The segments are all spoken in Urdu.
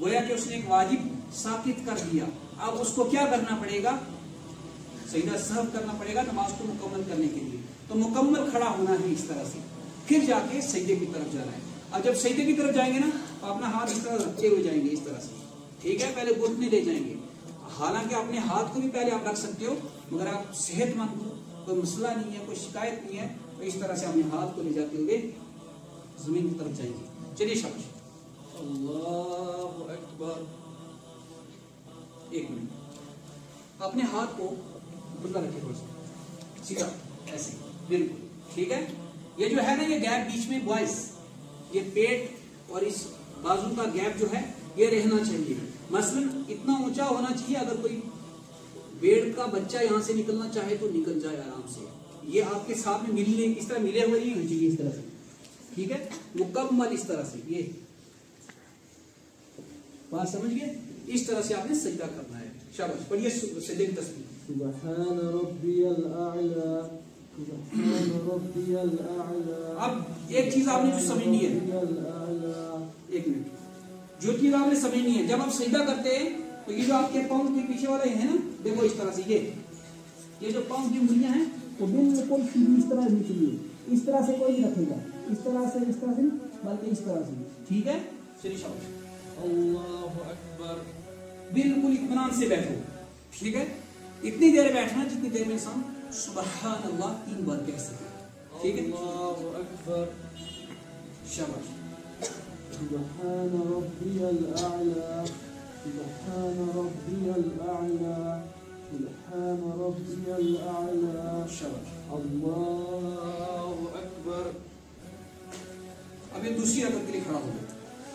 گویا کہ اس نے ایک واجب ساقط کر دیا. اب اس کو کیا کرنا پڑے گا؟ سجدہ سہو کرنا پڑے گا نماز کو مکمل کرنے کے لیے. تو مکمل کھڑا ہونا ہے اس طرح سے, پھر جا کے سجدے کی طرف جانا ہے. اب جب سجدے کی طرف جائیں گے نا تو اپنا ہاتھ اس طرح رکھتے ہوئے جائیں گے اس طرح سے, ٹھیک ہے. پہلے گھٹنے لے جائیں گے, حالانکہ اپنے ہاتھ کو بھی پہلے آپ رکھ سکتے ہو, مگر آپ صحت مند ہو, کوئی مسئلہ نہیں ہے, کوئی شکایت نہیں ہے, تو اس طرح سے اپنے ہاتھ کو لے جاتے ہوئے زمین کی طرف جائیں گے. چلیے شاباش. اللہ اکبر. ایک منٹ, اپنے ہاتھ کو کھلا رکھے تھوڑا سا سیدھا ایسے, بالکل ٹھیک ہے. یہ جو ہے نا یہ گیپ بیچ میں بوائز, یہ پیٹ اور اس بازو کا گیپ جو ہے یہ رہنا چاہیے. مثلا اتنا اونچا ہونا چاہیے, اگر کوئی بیڑ کا بچہ یہاں سے نکلنا چاہے تو نکل جائے آرام سے. یہ آپ کے ساتھ میں ملنے اس طرح ملے ہوئے نہیں ہونا چاہیے, اس طرح سے, ٹھیک ہے, مکمل اس طرح سے. یہ بات سمجھ گئے؟ اس طرح سے آپ نے سجدہ کرنا ہے. شاباش, پڑھیے سجدے کی تسبیح. سبحان ربی الاعلی, سبحان ربی الاعلی. اب ایک چیز آپ نے جو سمجھنی ہے, ایک منٹ, جو چیز آپ نے سمجھنی ہے, جب آپ سجدہ کرتے ہیں تو یہ جو آپ کے پاؤں کے پیچھے والے ہیں نا, دیکھو اس طرح سے, یہ جو پاؤں کی انگلیاں ہیں وہ بالکل سیدھی اس طرح نہیں چاہیے, اس طرح سے کوئی نہیں رکھے گا, اس طرح سے بلکہ اس طرح سے, ٹھیک ہے. چلیے شاباش. اللہ اکبر. بالکل اطمینان سے بیٹھو, ٹھیک ہے. اتنی دیر بیٹھنا جتنی دیر میں انسان سبحان اللہ 3 بار کہہ سکے, ٹھیک ہے. اللہ اکبر. شاباش. سبحان ربی الاعلی, سبحان ربی الاعلی, سبحان ربی الاعلی. شاباش. اللہ اکبر. اب یہ دوسری رکعت کے لیے کھڑا ہو گیا.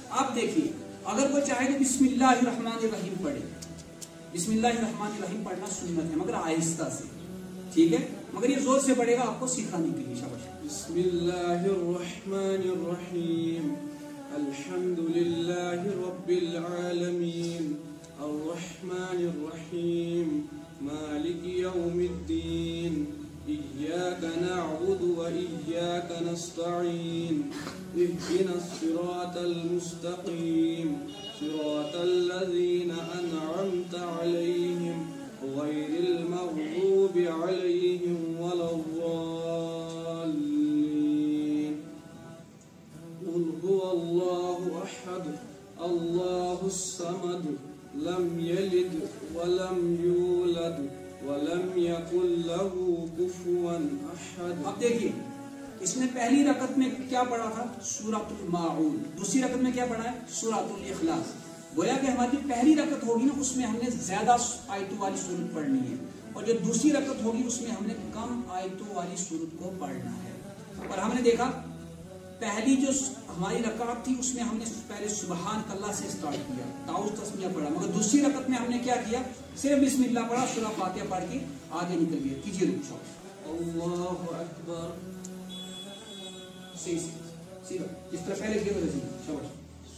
آپ دیکھیے, اگر کوئی چاہے تو بسم اللہ الرحمن الرحیم پڑھے. بسم اللہ الرحمن الرحیم پڑھنا سنت ہے, مگر آہستہ سے, ٹھیک ہے. مگر یہ زور سے پڑھے گا آپ کو سکھانے کے لیے. شاباش. بسم اللہ الرحمن الرحیم, الحمد للہ رب العالمین, الرحمن الرحیم, مالک یوم الدین, إياك نعبد وإياك نستعين, اهدنا الصراط المستقيم, صراط الذين أنعمت عليهم غير المغضوب عليهم ولا الضالين. قل هو الله أحد الله الصمد لم يلد ولم يولد وَلَمْ يَكُنْ لَهُ كُفُوًا أَحَدٌ. اب دیکھیے, اس نے پہلی رکعت میں کیا پڑھا تھا؟ سورۃ الماعون. دوسری رکعت میں کیا پڑھا ہے؟ سورۃ الاخلاص. گویا کہ ہماری پہلی رکعت ہوگی نا اس میں ہم نے زیادہ آیتوں والی سورت پڑھنی ہے, اور جو دوسری رکعت ہوگی اس میں ہم نے کم آیتوں والی سورت کو پڑھنا ہے. اور ہم نے دیکھا پہلی جو ہماری رکعت تھی اس میں ہم نے پہلے سبحان اللہ سے سٹارٹ کیا, تعوذ تسمیہ پڑھا, مگر دوسری رکعت میں ہم نے کیا کیا؟ صرف بسم اللہ پڑھا, سورہ فاتحہ پڑھ کے آگے نکل گئے. کیجیے رکو. اللہ اکبر. سیدھا جس طرح پہلے کیا ویسے. شاباش.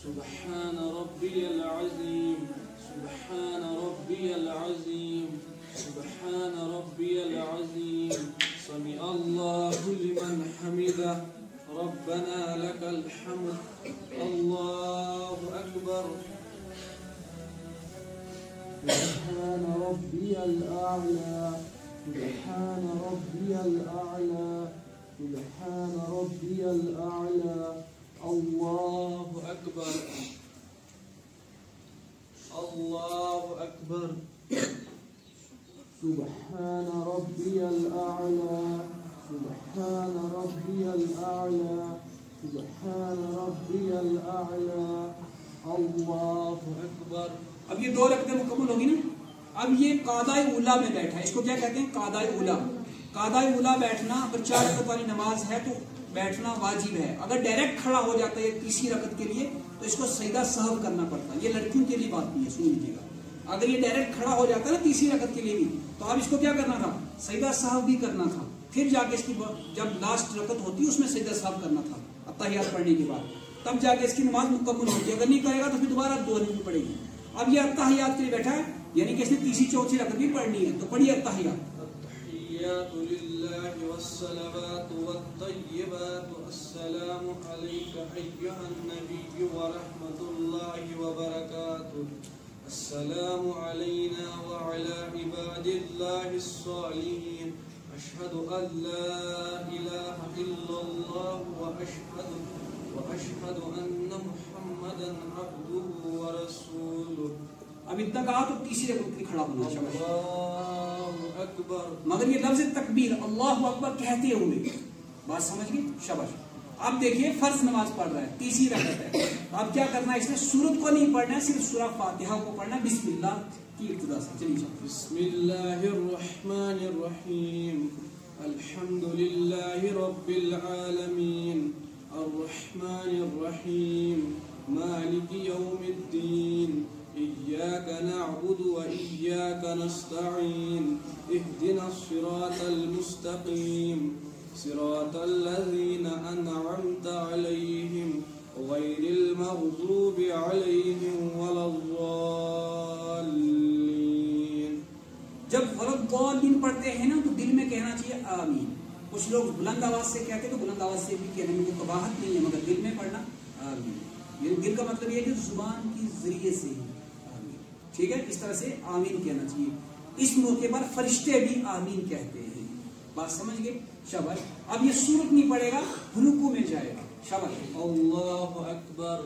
سبحان ربی العظیم, سبحان ربی العظیم, سبحان ربی العظیم, سمع اللہ لمن حمدہ, ربنا لك الحمد. اللہ اکبر. سبحان ربی الاعلی, سبحان ربی الاعلی, سبحان ربی الاعلی. اللہ اکبر. اللہ اکبر. سبحان ربی الاعلی, سبحان ربی الاعلی, سبحان ربی الاعلی. اللہ اکبر. اب یہ 2 رکعتیں مکمل ہوگی نا. اب یہ قاعدہ اولا میں بیٹھا ہے, اس کو کیا کہتے ہیں؟ قاعدہ اولا. قاعدہ اولا بیٹھنا, اگر 4 رکعت والی نماز ہے تو بیٹھنا واجب ہے. اگر ڈائریکٹ کھڑا ہو جاتا ہے تیسری رکعت کے لیے تو اس کو سجدہ سہو کرنا پڑتا ہے. یہ لڑکیوں کے لیے بات نہیں ہے, سن لیجیے گا. اگر یہ ڈائریکٹ کھڑا ہو جاتا ہے نا تیسری رکعت کے لیے بھی, تو اب اس کو کیا کرنا تھا؟ سجدہ سہو بھی کرنا تھا. پھر جا کے اس کی جب لاسٹ رکعت ہوتی ہے اس میں سجدہ سہو کرنا تھا اتحیات پڑھنے کے بعد, تب جا کے اس کی نماز مکمل ہوتی ہے. اگر نہیں کرے گا تو پھر دوبارہ دہرانی پڑے گی. اب یہ اتحیات کے لیے بیٹھا ہے, یعنی کہ اس نے تیسری چوتھی رکعت بھی پڑھنی ہے, تو پڑھیے اتحیات. التحيات لله والصلوات والطيبات السلام عليك أيها النبي ورحمة الله وبركاته السلام علينا وعلى عباد الله الصالحين أشهد أن لا إله إلا الله وأشهد أن محمدا عبده ورسوله. اب اتنا کہا تو تیسری رکعت کے لیے کھڑا ہونا ہے. اللہ اکبر. مگر یہ لفظ تکبیر اللہ اکبر کہتے ہوئے بات سمجھ گئی. شاباش. اب دیکھیے فرض نماز پڑھ رہا ہے, تیسری رکعت ہے. اب کیا کرنا ہے, اس نے سورت کو نہیں پڑھنا ہے, صرف سورہ فاتحہ کو پڑھنا ہے بسم اللہ کی ابتدا سے. چلیے بسم اللہ الرحمن الرحیم الحمد للہ رب العالمین الرحمن الرحیم مالک یوم الدین إياك نعبد وإياك نستعين اهدنا الصراط المستقيم صراط الذين أنعمت عليهم غير المغضوب عليهم ولا الضالين. جب وَلَضَّالِّينَ پڑھتے ہیں نا تو دل میں کہنا چاہیے آمین. کچھ لوگ بلند آواز سے کہتے ہیں تو بلند آواز سے بھی کہنے میں کوئی قباحت نہیں ہے, مگر دل میں پڑھنا آمین. یہ دل کا مطلب یہ ہے کہ زبان کی ذریعے سے ٹھیک ہے, اس طرح سے آمین کہنا چاہیے. اس موقع پر فرشتے بھی آمین کہتے ہیں. بات سمجھ گئے. شاباش. اب یہ سورت نہیں پڑھے گا, رکوع میں جائے گا. شاباش. اللہ اکبر.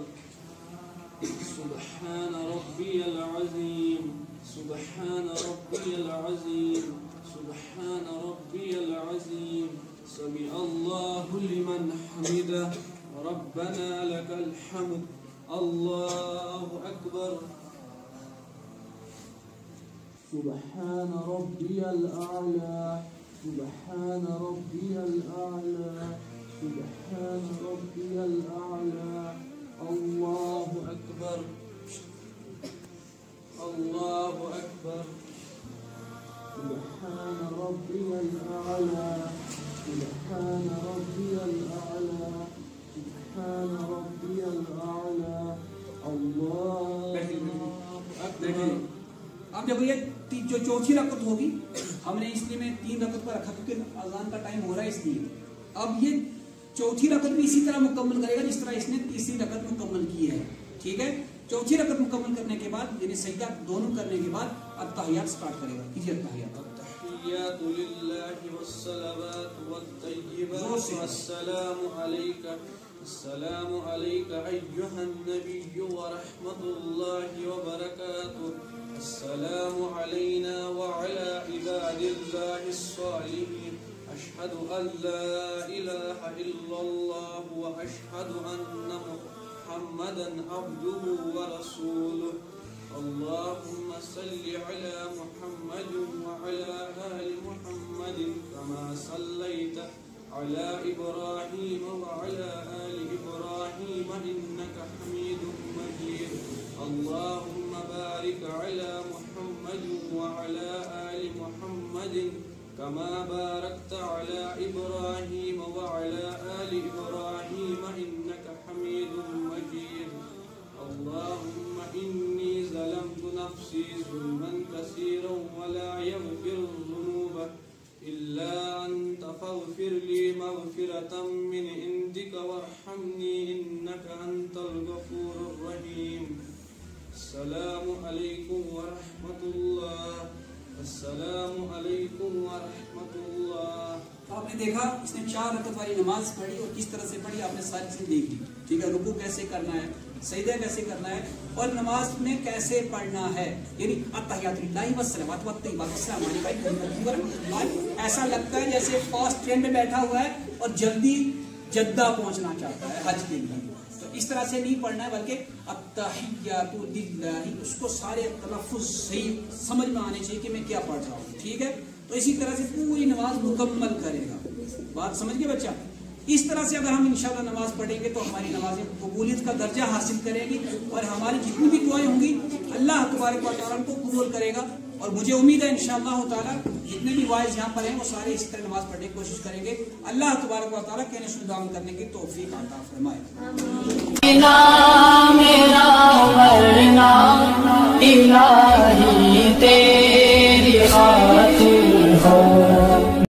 سبحان ربی العظیم سبحان ربی العظیم سبحان ربی العظیم سمع اللہ لمن حمدہ ربنا لک الحمد. اللہ اکبر. سبحان ربي الأعلى سبحان ربي الأعلى سبحان ربي الأعلى. الله أكبر الله أكبر. سبحان ربي الأعلى سبحان ربي الأعلى سبحان ربي الأعلى. الله أكبر. اب جب یہ جو چوتھی رکعت ہوگی, ہم نے اس لیے میں 3 رکعت پر رکھا کیونکہ اذان کا ٹائم ہو رہا ہے اس لیے. اب یہ چوتھی رکعت بھی اسی طرح مکمل کرے گا جس طرح اس نے تیسری رکعت مکمل کی ہے. ٹھیک ہے. چوتھی رکعت مکمل کرنے کے بعد یعنی سجدہ دونوں کرنے کے بعد اب تحیات سٹارٹ کرے گا. کیجیے تحیات. التحیات للہ والصلوات والطیبات والسلام علیک السلام علیک ایہا النبی ورحمۃ اللہ وبرکاتہ السلام علینا وعلى عباد اللہ الصالحین اشہد ان لا الہ الا اللہ واشہد ان محمدا عبدہ ورسولہ. اللهم صل على محمد وعلى آل محمد كما صليت على إبراهيم وعلى آل إبراهيم إنك حميد مجيد. اللهم بارك على محمد وعلى آل محمد كما باركت على إبراهيم وعلى آل إبراهيم إنك حميد مجيد. اللهم إني ظلمت نفسي ظلما كثيرا ولا يغفر الذنوب إلا أنت فاغفر لي مغفرة من عندك وارحمني إنك أنت الغفور الرحيم. السلام عليكم ورحمة الله السلام علیکم ورحمۃ اللہ. آپ نے دیکھا اس نے 4 رکعت والی نماز پڑھی اور کس طرح سے پڑھی آپ نے ساری چیزیں دیکھی. ٹھیک ہے. رکوع کیسے کرنا ہے, سجدہ کیسے کرنا ہے, اور نماز میں کیسے پڑھنا ہے. یعنی التحیات للہ والصلوات والطیبات السلام علیکم. ایسا لگتا ہے جیسے فاسٹ ٹرین میں بیٹھا ہوا ہے اور جلدی جدہ پہنچنا چاہتا ہے حج کے لیے. تو اس طرح سے نہیں پڑھنا ہے بلکہ التحیات للہ, اس کو سارے تلفظ صحیح سمجھ میں آنے چاہیے کہ میں کیا پڑھ رہا ہوں. ٹھیک ہے. تو اسی طرح سے پوری نماز مکمل کرے گا. بات سمجھ گئے بچہ. اس طرح سے اگر ہم انشاءاللہ نماز پڑھیں گے تو ہماری نمازیں قبولیت کا درجہ حاصل کریں گی اور ہماری جتنی بھی دعائیں ہوں گی اللہ تبارک و تعالیٰ کو قبول کرے گا. اور مجھے امید ہے انشاءاللہ تعالیٰ جتنے بھی وائز یہاں پر ہیں وہ سارے اس طرح نماز پڑھنے کی کوشش کریں گے. اللہ تبارک و تعالیٰ کہنے سننے عمل کرنے کی توفیق عطا فرمائے. الہی تیری